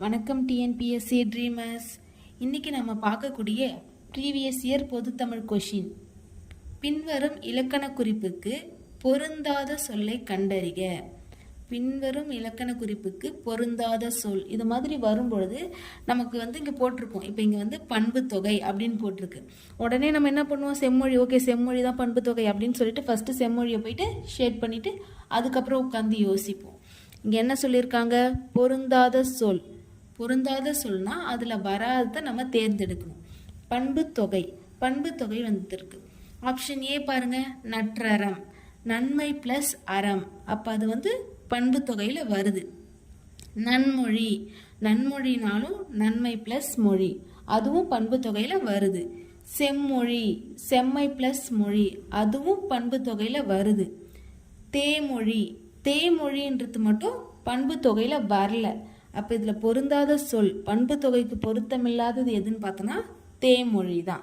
வணக்கம் TNPSC dreamers. இன்றைக்கி நம்ம பார்க்கக்கூடிய ப்ரீவியஸ் இயர் பொதுத்தமிழ் கொஷின். பின்வரும் இலக்கண குறிப்புக்கு பொருந்தாத சொல்லை கண்டறிக. பின்வரும் இலக்கண குறிப்புக்கு பொருந்தாத சொல் இது மாதிரி வரும்பொழுது நமக்கு இங்கே போட்டிருக்கோம். இப்போ இங்கே பண்பு தொகை அப்படின்னு போட்டிருக்கு. உடனே நம்ம என்ன பண்ணுவோம், செம்மொழி, ஓகே செம்மொழி தான் பண்பு தொகை அப்படின்னு சொல்லிட்டு ஃபஸ்ட்டு செம்மொழியை போயிட்டு ஷேட் பண்ணிவிட்டு அதுக்கப்புறம் உட்காந்து யோசிப்போம். இங்கே என்ன சொல்லியிருக்காங்க, பொருந்தாத சொல். பொருந்தாத சொல்னா அதில் வராததை நம்ம தேர்ந்தெடுக்கணும். பண்பு தொகை, பண்பு தொகை வந்துருக்கு. ஆப்ஷன் ஏ பாருங்க, நற்றறம், நன்மை ப்ளஸ் அறம், அப்போ அது பண்பு தொகையில் வருது. நன்மொழி, நன்மொழினாலும் நன்மை ப்ளஸ் மொழி, அதுவும் பண்பு தொகையில் வருது. செம்மொழி, செம்மை ப்ளஸ் மொழி, அதுவும் பண்பு தொகையில் வருது. தேமொழி, தேமொழின்றது மட்டும் பண்பு தொகையில் வரல. அப்போ இதில் பொருந்தாத சொல், பண்பு தொகைக்கு பொருத்தமில்லாதது எதுன்னு பார்த்தோன்னா தேமொழி தான்.